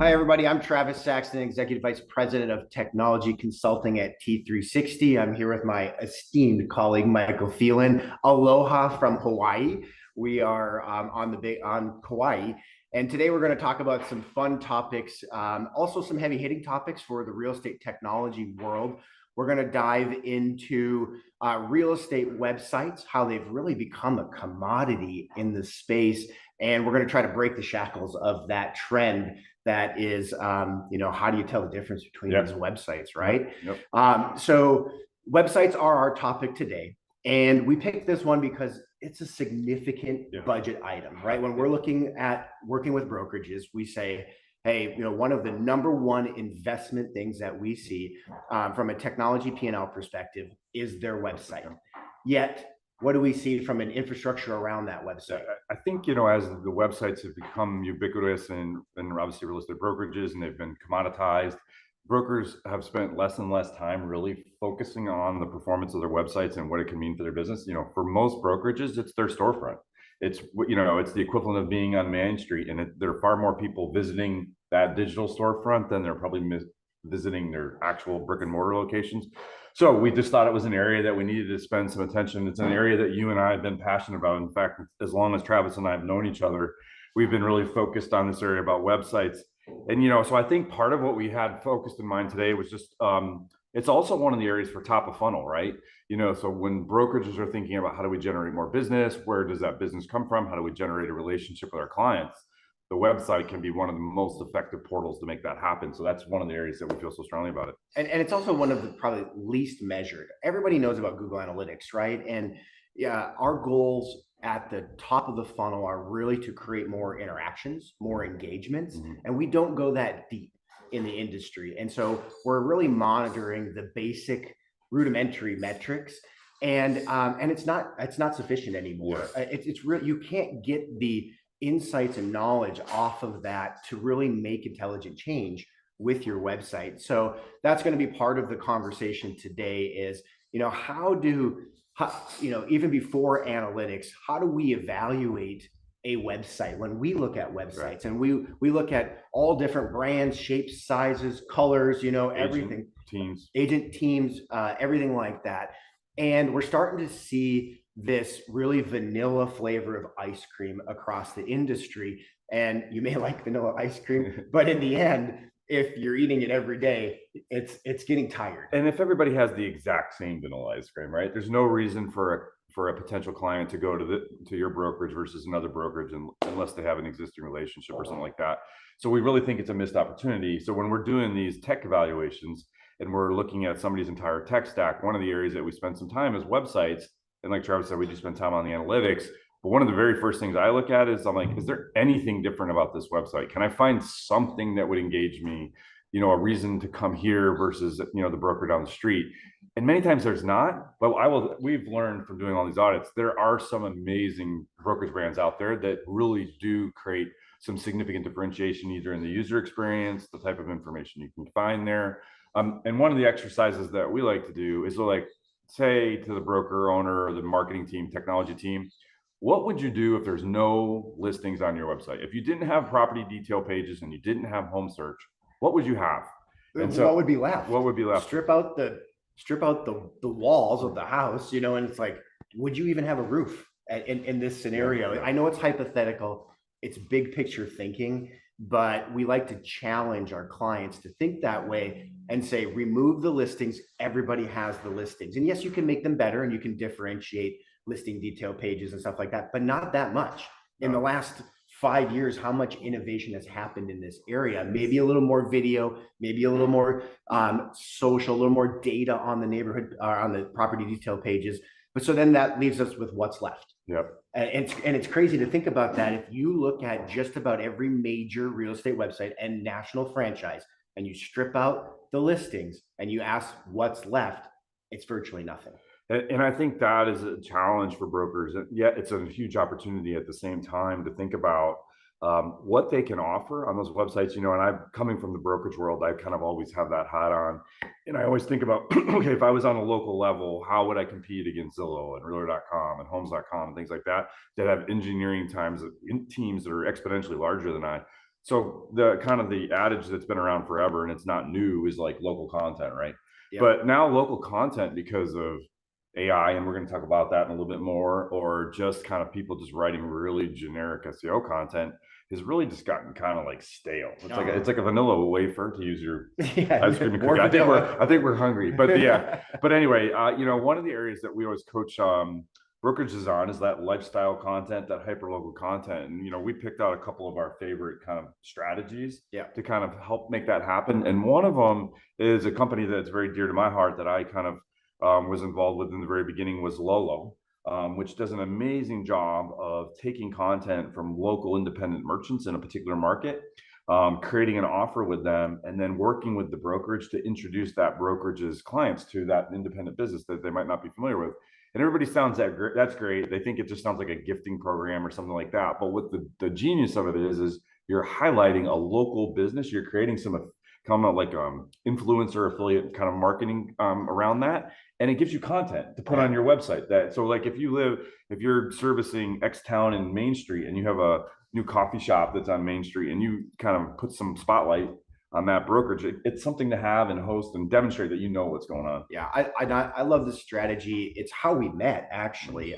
Hi, everybody. I'm Travis Saxton, Executive Vice President of Technology Consulting at T360. I'm here with my esteemed colleague, Michael Phelan. Aloha from Hawaii. We are on Kauai. And today we're going to talk about some fun topics, also some heavy hitting topics for the real estate technology world. We're going to dive into real estate websites, how they've really become a commodity in the space. And we're going to try to break the shackles of that trend that is, how do you tell the difference between these websites, right? So websites are our topic today. And we picked this one because it's a significant budget item, right? When we're looking at working with brokerages, we say, hey, one of the number one investment things that we see from a technology P&L perspective is their website. Yet, what do we see from an infrastructure around that website? I think, as the websites have become ubiquitous and obviously real estate brokerages and they've been commoditized, brokers have spent less and less time really focusing on the performance of their websites and what it can mean for their business. For most brokerages, it's their storefront. It's the equivalent of being on Main Street, and there are far more people visiting that digital storefront than they're probably visiting their actual brick and mortar locations. So we just thought it was an area that we needed to spend some attention. It's an area that you and I have been passionate about. In fact, as long as Travis and I have known each other, we've been really focused on this area about websites. And, so I think part of what we had focused in mind today was just, it's also one of the areas for top of funnel, right? So when brokerages are thinking about how do we generate more business, where does that business come from? How do we generate a relationship with our clients? The website can be one of the most effective portals to make that happen. So that's one of the areas that we feel so strongly about it. And it's also one of the probably least measured. Everybody knows about Google Analytics, right? And our goals at the top of the funnel are really to create more interactions, more engagements, and we don't go that deep in the industry. And so we're really monitoring the basic rudimentary metrics, and it's not sufficient anymore. It's really, you can't get the insights and knowledge off of that to really make intelligent change with your website. So that's going to be part of the conversation today is, even before analytics, how do we evaluate a website when we look at websites? And we look at all different brands, shapes, sizes, colors, everything, agent teams, everything like that. And we're starting to see this really vanilla flavor of ice cream across the industry. And you may like vanilla ice cream, but in the end, if you're eating it every day, it's getting tired. And if everybody has the exact same vanilla ice cream, right? There's no reason for a potential client to go to your brokerage versus another brokerage unless they have an existing relationship or something like that. So we really think it's a missed opportunity. So when we're doing these tech evaluations and we're looking at somebody's entire tech stack, one of the areas that we spend some time is websites. And like Travis said, we just spend time on the analytics. But one of the very first things I look at is I'm like, is there anything different about this website? Can I find something that would engage me, a reason to come here versus, the broker down the street? And many times there's not, but we've learned from doing all these audits, there are some amazing brokerage brands out there that really do create some significant differentiation, either in the user experience, the type of information you can find there. And one of the exercises that we like to do is say to the broker owner or the marketing team, technology team, what would you do if there's no listings on your website? If you didn't have property detail pages and you didn't have home search, what would you have? And so what would be left? What would be left? Strip out the walls of the house, and it's like, would you even have a roof in this scenario? I know it's hypothetical, it's big picture thinking, but we like to challenge our clients to think that way and say, remove the listings. Everybody has the listings. And yes, you can make them better and you can differentiate listing detail pages and stuff like that, but not that much. In the last 5 years, how much innovation has happened in this area? Maybe a little more video, maybe a little more social, a little more data on the neighborhood, on the property detail pages. But so then that leaves us with what's left. Yep. And it's crazy to think about that. If you look at just about every major real estate website and national franchise, and you strip out the listings and you ask what's left, it's virtually nothing. And I think that is a challenge for brokers. Yet it's a huge opportunity at the same time to think about what they can offer on those websites. And I'm coming from the brokerage world, I kind of always have that hat on. And I always think about, okay, if I was on a local level, how would I compete against Zillow and Realtor.com and Homes.com and things like that have engineering teams that are exponentially larger than I. So the kind of the adage that's been around forever and it's not new is like local content, right? Yep. But now local content, because of AI, and we're going to talk about that in a little bit more, or just kind of people just writing really generic SEO content, has really just gotten kind of like stale. It's like a vanilla wafer, to use your Yeah, ice cream and more cookie. vanilla. I think we're hungry, but yeah. But anyway, you know, one of the areas that we always coach brokerages on is that lifestyle content, that hyper local content. And, you know, we picked out a couple of our favorite kind of strategies Yeah. to kind of help make that happen. And one of them is a company that's very dear to my heart that I kind of was involved with in the very beginning, was Lolo, which does an amazing job of taking content from local independent merchants in a particular market, creating an offer with them, and then working with the brokerage to introduce that brokerage's clients to that independent business that they might not be familiar with. And everybody sounds that's great. They think it just sounds like a gifting program or something like that. But what the genius of it is you're highlighting a local business. You're creating some kind of like influencer affiliate kind of marketing around that, and it gives you content to put on your website. That so like if you're servicing X town in Main Street and you have a new coffee shop that's on Main Street and you kind of put some spotlight on that brokerage, it's something to have and host and demonstrate that you know what's going on. Yeah, I love this strategy. It's how we met, actually.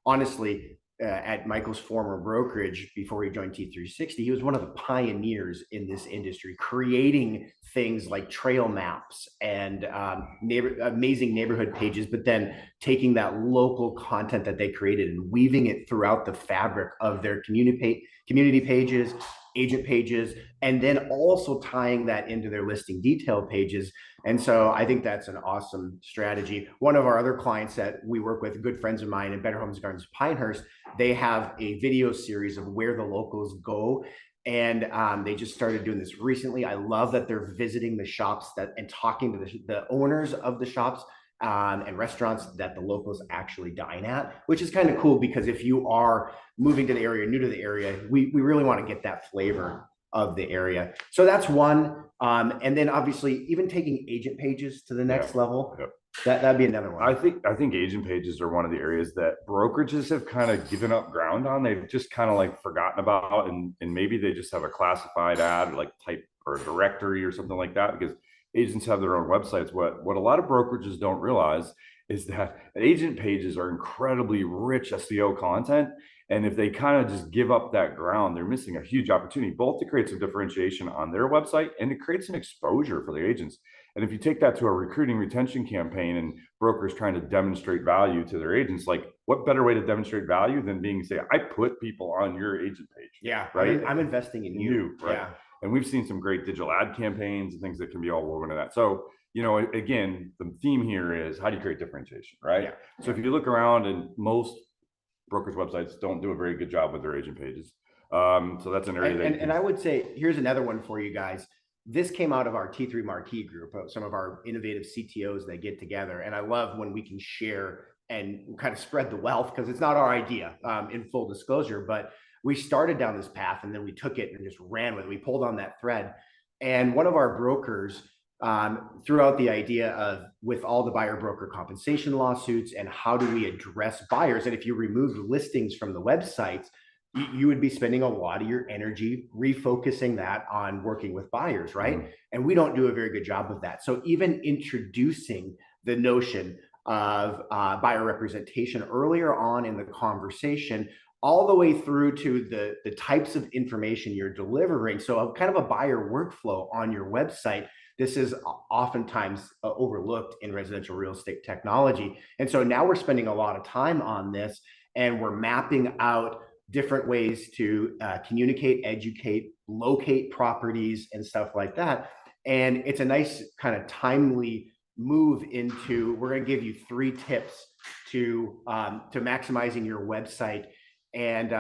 Honestly, at Michael's former brokerage before he joined T360, he was one of the pioneers in this industry, creating things like trail maps and amazing neighborhood pages, but then taking that local content that they created and weaving it throughout the fabric of their community pages, agent pages, and then also tying that into their listing detail pages. And so I think that's an awesome strategy. One of our other clients that we work with, good friends of mine in Better Homes and Gardens Pinehurst, they have a video series of where the locals go. And they just started doing this recently. I love that they're visiting the shops and talking to the owners of the shops and restaurants that the locals actually dine at, which is kind of cool because if you are moving to the area, new to the area, we really want to get that flavor of the area. So that's one. And then obviously even taking agent pages to the next level. Yep. That'd be another one. I think agent pages are one of the areas that brokerages have kind of given up ground on. They've just kind of like forgotten about, and maybe they just have a classified ad like type or a directory or something like that, because agents have their own websites. What a lot of brokerages don't realize is that agent pages are incredibly rich SEO content. And if they kind of just give up that ground, they're missing a huge opportunity, both to create some differentiation on their website and to create some exposure for their agents. And if you take that to a recruiting retention campaign and brokers trying to demonstrate value to their agents, like what better way to demonstrate value than being say, I put people on your agent page. Yeah, right. I'm investing in you. Right. Yeah. And we've seen some great digital ad campaigns and things that can be all woven into that. So, you know, again, the theme here is how do you create differentiation, right? Yeah. So if you look around, and most brokers' websites don't do a very good job with their agent pages. So that's an area and I would say, here's another one for you guys. This came out of our T3 Marquee group, some of our innovative CTOs that get together. And I love when we can share and kind of spread the wealth, because it's not our idea, in full disclosure, but we started down this path and then we took it and just ran with it. We pulled on that thread. And one of our brokers threw out the idea of, with all the buyer broker compensation lawsuits, and how do we address buyers? And if you removed listings from the websites, you would be spending a lot of your energy refocusing that on working with buyers, right? Mm-hmm. And we don't do a very good job of that. So even introducing the notion of buyer representation earlier on in the conversation, all the way through to the types of information you're delivering. So kind of a buyer workflow on your website. This is oftentimes overlooked in residential real estate technology. And so now we're spending a lot of time on this, and we're mapping out different ways to communicate, educate, locate properties and stuff like that. And it's a nice kind of timely move into, we're going to give you 3 tips to maximizing your website. And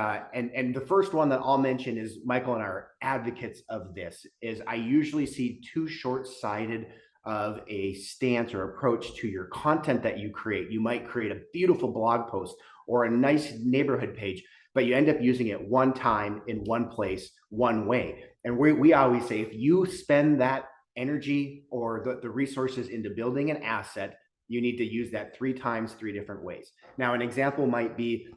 the first one that I'll mention is, Michael and I are advocates of this, is I usually see too short-sighted of a stance or approach to your content that you create. You might create a beautiful blog post or a nice neighborhood page, but you end up using it one time in one place, one way. And we always say, if you spend that energy or the resources into building an asset, you need to use that 3 times, 3 different ways. Now, an example might be,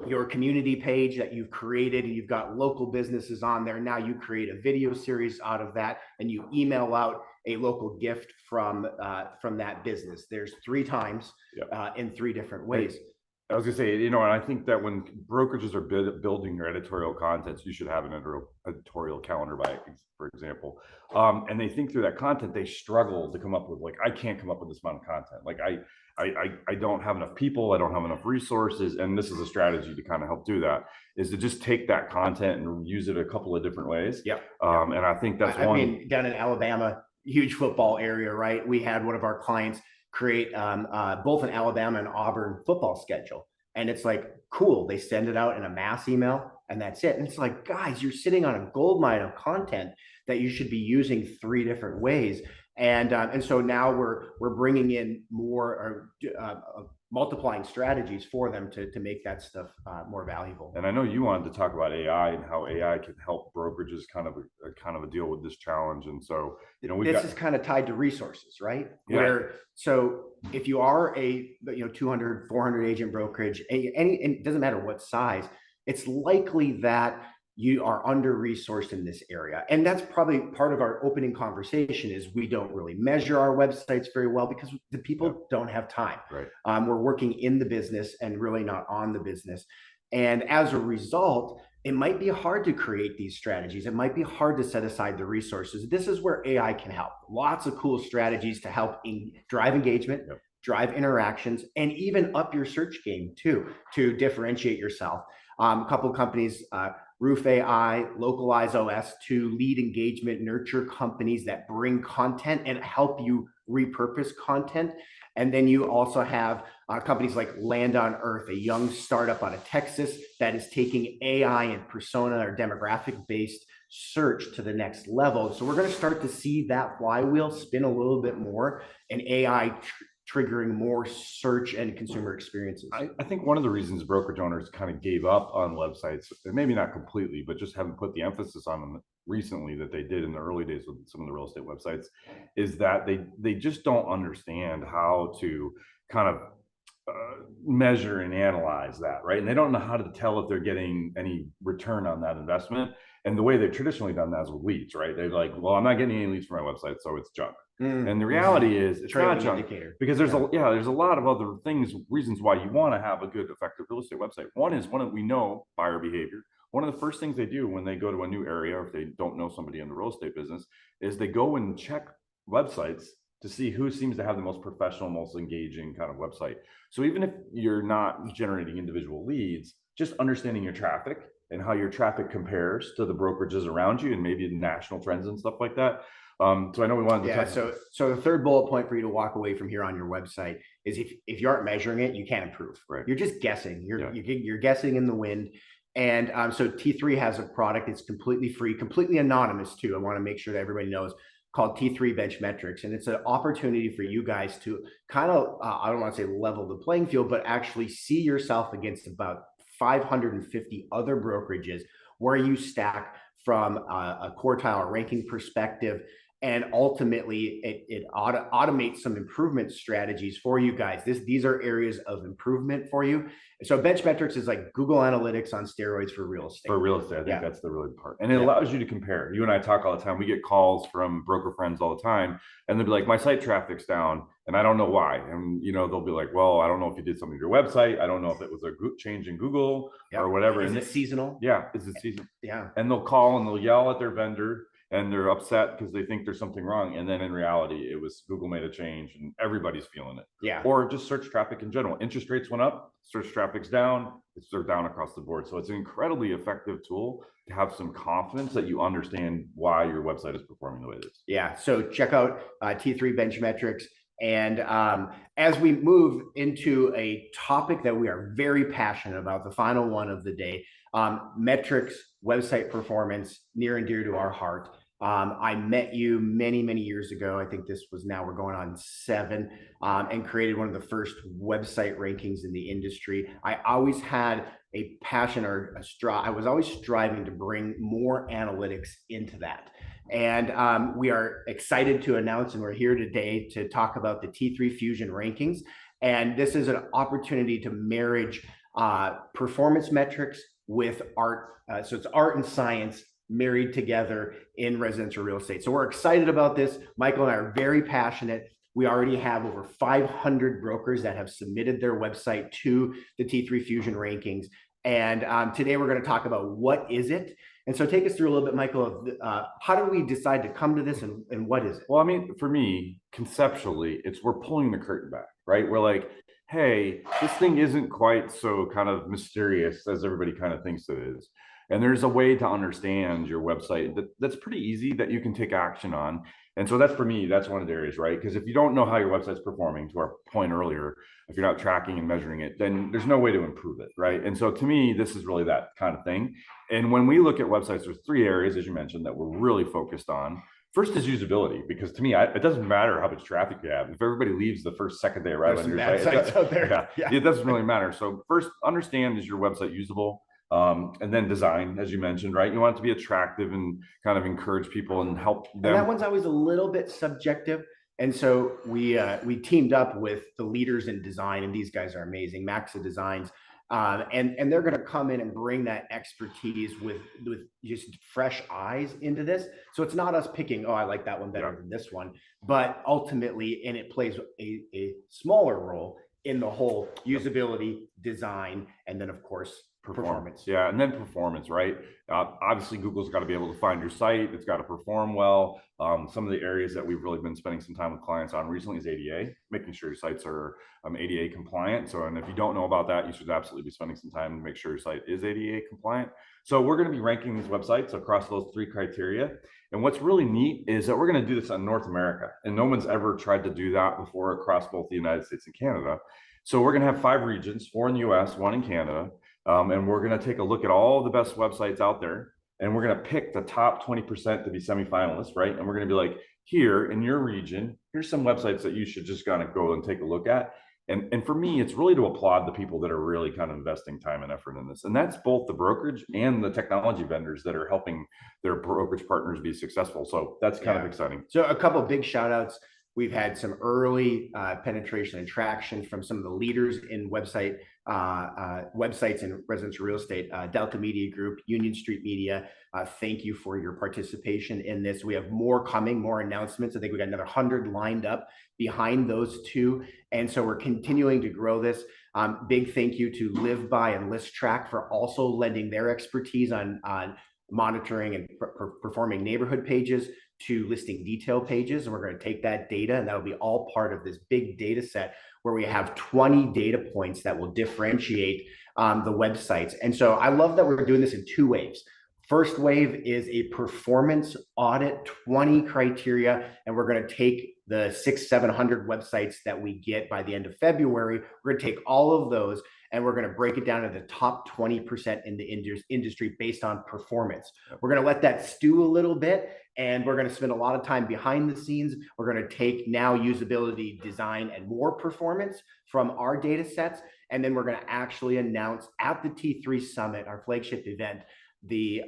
your community page that you've created and you've got local businesses on there. Now you create a video series out of that and you email out a local gift from that business. There's 3 times in 3 different ways. I was gonna say, and I think that when brokerages are building their editorial contents, you should have an editorial calendar for example. And they think through that content, they struggle to come up with, like, I can't come up with this amount of content. Like I don't have enough people, I don't have enough resources. And this is a strategy to kind of help do that, is to just take that content and use it a couple of different ways. Yeah. And I think that's I mean, down in Alabama, huge football area, right? We had one of our clients create both an Alabama and Auburn football schedule. And it's like, cool. They send it out in a mass email and that's it. And it's like, guys, you're sitting on a gold mine of content that you should be using 3 different ways. And so now we're bringing in more multiplying strategies for them to make that stuff more valuable. And I know you wanted to talk about AI and how AI can help brokerages kind of deal with this challenge. And so, this is kind of tied to resources, right? Yeah. So if you are a 200, 400 agent brokerage, and it doesn't matter what size, it's likely that you are under resourced in this area. And that's probably part of our opening conversation, is we don't really measure our websites very well because the people don't have time. Right. We're working in the business and really not on the business. And as a result, it might be hard to create these strategies. It might be hard to set aside the resources. This is where AI can help. Lots of cool strategies to help drive engagement, drive interactions, and even up your search game too, to differentiate yourself. A couple of companies, Roof AI, Localize OS, to lead engagement, nurture companies that bring content and help you repurpose content. And then you also have companies like Land on Earth, a young startup out of Texas that is taking AI and persona or demographic-based search to the next level. So we're going to start to see that flywheel spin a little bit more, and AI triggering more search and consumer experiences. I think one of the reasons brokerage owners kind of gave up on websites, and maybe not completely, but just haven't put the emphasis on them recently that they did in the early days with some of the real estate websites, is that they just don't understand how to kind of measure and analyze that, right? And they don't know how to tell if they're getting any return on that investment. And the way they've traditionally done that is with leads, right? They're like, well, I'm not getting any leads from my website, so it's junk. And the reality is, it's not junk, because there's a lot of other reasons why you want to have a good, effective real estate website. One that we know buyer behavior. One of the first things they do when they go to a new area, or if they don't know somebody in the real estate business, is they go and check websites to see who seems to have the most professional, most engaging kind of website. So even if you're not generating individual leads, just understanding your traffic and how your traffic compares to the brokerages around you and maybe national trends and stuff like that. So I know we wanted to talk. So the third bullet point for you to walk away from here on your website is if you aren't measuring it, you can't improve. Right. You're just guessing. You're guessing in the wind. And so T3 has a product. It's completely free, completely anonymous too. I want to make sure that everybody knows, called T3 Benchmetrics. And it's an opportunity for you guys to kind of, I don't want to say level the playing field, but actually see yourself against about 550 other brokerages where you stack from a quartile or ranking perspective. And ultimately, it automates some improvement strategies for you guys. These are areas of improvement for you. So Benchmetrics is like Google Analytics on steroids for real estate. For real estate, I think that's the really part. And it allows you to compare. You and I talk all the time. We get calls from broker friends all the time, and they'll be like, my site traffic's down, and I don't know why. And they'll be like, well, I don't know if you did something to your website. I don't know if it was a change in Google or whatever. Is it seasonal? Yeah, is it seasonal? Yeah. And they'll call and they'll yell at their vendor, and they're upset because they think there's something wrong. And then in reality, it was Google made a change and everybody's feeling it. Yeah. Or just search traffic in general. Interest rates went up, search traffic's down, they're down across the board. So it's an incredibly effective tool to have some confidence that you understand why your website is performing the way it is. Yeah. So check out T3 Benchmetrics. And as we move into a topic that we are very passionate about, the final one of the day, metrics, website performance, near and dear to our heart. I met you many, many years ago. I think we're going on 7, and created one of the first website rankings in the industry. I always had a passion I was always striving to bring more analytics into that. And we are excited to announce, and we're here today to talk about the T3 Fusion rankings. And this is an opportunity to marriage performance metrics with art. So it's art and science married together in residential real estate. So we're excited about this. Michael and I are very passionate. We already have over 500 brokers that have submitted their website to the T3 Fusion rankings. And today we're going to talk about what is it. And so take us through a little bit, Michael, of how did we decide to come to this and what is it? Well, I mean, for me, conceptually, it's we're pulling the curtain back, right? We're like, hey, this thing isn't quite so kind of mysterious as everybody kind of thinks it is. And there's a way to understand your website that's pretty easy that you can take action on. And so that's for me, that's one of the areas, right? Because if you don't know how your website's performing, to our point earlier, if you're not tracking and measuring it, then there's no way to improve it, right? And so to me, this is really that kind of thing. And when we look at websites, there's three areas, as you mentioned, that we're really focused on. First is usability, because to me, it doesn't matter how much traffic you have. If everybody leaves the first, second day arrival on your site, it doesn't really matter. So first, understand, is your website usable? And then design, as you mentioned, right? You want it to be attractive and kind of encourage people and help them. And that one's always a little bit subjective. And so we teamed up with the leaders in design, and these guys are amazing, Maxa Designs. And they're going to come in and bring that expertise with just fresh eyes into this. So it's not us picking, oh, I like that one better than this one, but ultimately, and it plays a smaller role in the whole usability, design, and then of course, performance. Yeah, and then performance, right? Obviously, Google's got to be able to find your site. It's got to perform well. Some of the areas that we've really been spending some time with clients on recently is ADA, making sure your sites are ADA compliant. So, and if you don't know about that, you should absolutely be spending some time to make sure your site is ADA compliant. So we're going to be ranking these websites across those three criteria. And what's really neat is that we're going to do this in North America, and no one's ever tried to do that before across both the United States and Canada. So we're going to have 5 regions, 4 in the US, 1 in Canada. And we're going to take a look at all the best websites out there, and we're going to pick the top 20% to be semifinalists, right? And we're going to be like, here in your region, here's some websites that you should just kind of go and take a look at. And for me, it's really to applaud the people that are really kind of investing time and effort in this. And that's both the brokerage and the technology vendors that are helping their brokerage partners be successwets. So that's kind of exciting. So a couple of big shout outs. We've had some early penetration and traction from some of the leaders in websites in residential real estate. Delta Media Group, Union Street Media. Thank you for your participation in this. We have more coming, more announcements. I think we got another 100 lined up behind those two, and so we're continuing to grow this. Big thank you to LiveBy and ListTrack for also lending their expertise on monitoring and performing neighborhood pages to listing detail pages. And we're going to take that data, and that'll be all part of this big data set where we have 20 data points that will differentiate the websites. And so I love that we're doing this in 2 waves. First wave is a performance audit, 20 criteria, and we're going to take the 600-700 websites that we get by the end of February. We're going to take all of those, and we're going to break it down to the top 20% in the industry based on performance. We're going to let that stew a little bit, and we're going to spend a lot of time behind the scenes. We're going to take now usability, design, and more performance from our data sets, and then we're going to actually announce at the T3 Summit, our flagship event, the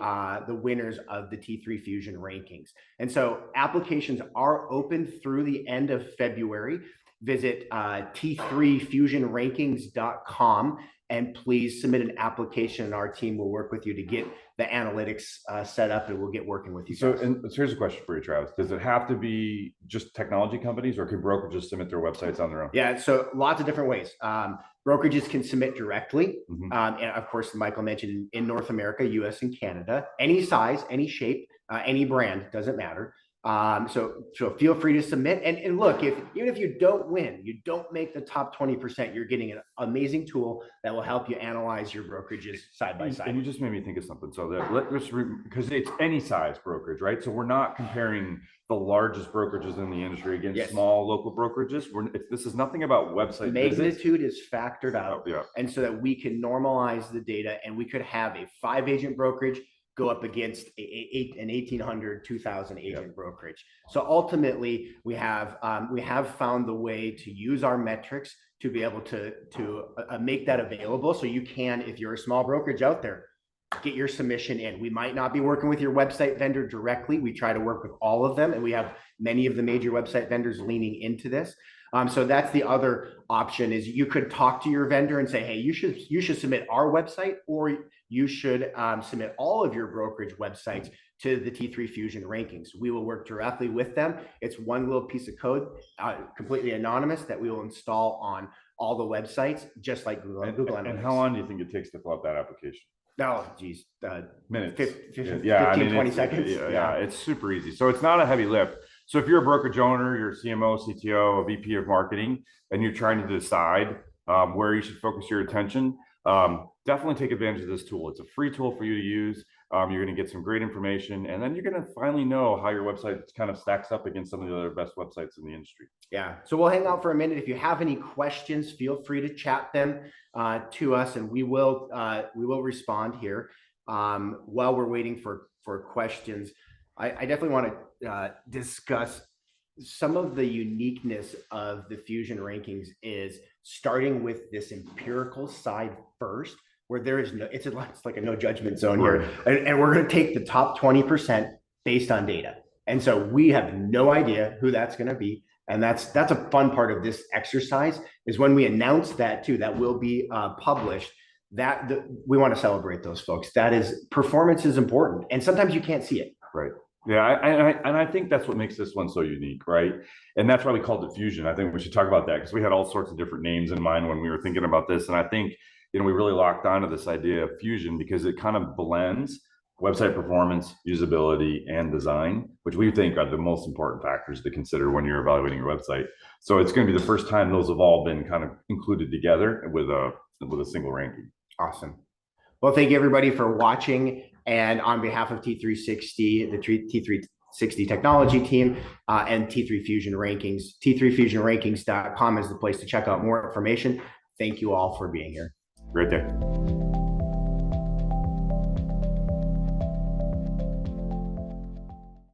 winners of the T3 Fusion rankings. And so applications are open through the end of February. Visit t3fusionrankings.com and please submit an application, and our team will work with you to get the analytics set up, and we'll get working with you. So, and here's a question for you, Travis. Does it have to be just technology companies, or can brokerages submit their websites on their own? Yeah, so lots of different ways. Brokerages can submit directly. And of course, Michael mentioned in North America, US and Canada, any size, any shape, any brand, doesn't matter. So feel free to submit. And look, even if you don't win, you don't make the top 20%, you're getting an amazing tool that will help you analyze your brokerages side by side. And you just made me think of something. So because it's any size brokerage, right? So we're not comparing the largest brokerages in the industry against small local brokerages. This is nothing about website magnitude is factored out. Yeah. And so that we can normalize the data, and we could have a 5-agent brokerage go up against an 1,800, 2,000 agent brokerage. So ultimately, we have found the way to use our metrics to be able to make that available. So you can, if you're a small brokerage out there, get your submission in. We might not be working with your website vendor directly. We try to work with all of them, and we have many of the major website vendors leaning into this. So that's the other option is you could talk to your vendor and say, hey, you should submit our website, or you should submit all of your brokerage websites to the T3 Fusion rankings. We will work directly with them. It's one little piece of code, completely anonymous, that we will install on all the websites, just like Google Analytics. And how long do you think it takes to fill out that application? Oh, geez. Minutes. 15, Yeah, 20 seconds. Yeah, it's super easy. So it's not a heavy lift. So if you're a brokerage owner, you're a CMO, CTO, a VP of marketing, and you're trying to decide where you should focus your attention, definitely take advantage of this tool. It's a free tool for you to use. You're going to get some great information, and then you're going to finally know how your website kind of stacks up against some of the other best websites in the industry. Yeah. So we'll hang out for a minute. If you have any questions, feel free to chat them to us, and we will respond here. While we're waiting for questions, I definitely want to discuss some of the uniqueness of the Fusion rankings is starting with this empirical side first, where there is no, it's like a no judgment zone here. And we're going to take the top 20% based on data. And so we have no idea who that's going to be. And that's a fun part of this exercise, is when we announce that too, that will be published, we want to celebrate those folks. That is, performance is important. And sometimes you can't see it. Right. Yeah, I think that's what makes this one so unique, right? And that's why we called it Fusion. I think we should talk about that, because we had all sorts of different names in mind when we were thinking about this. And I think, we really locked onto this idea of Fusion because it kind of blends website performance, usability, and design, which we think are the most important factors to consider when you're evaluating your website. So it's going to be the first time those have all been kind of included together with a single ranking. Awesome. Well, thank you everybody for watching. And on behalf of T360, the T360 technology team, and T3 Fusion Rankings, T3FusionRankings.com is the place to check out more information. Thank you all for being here. Right there.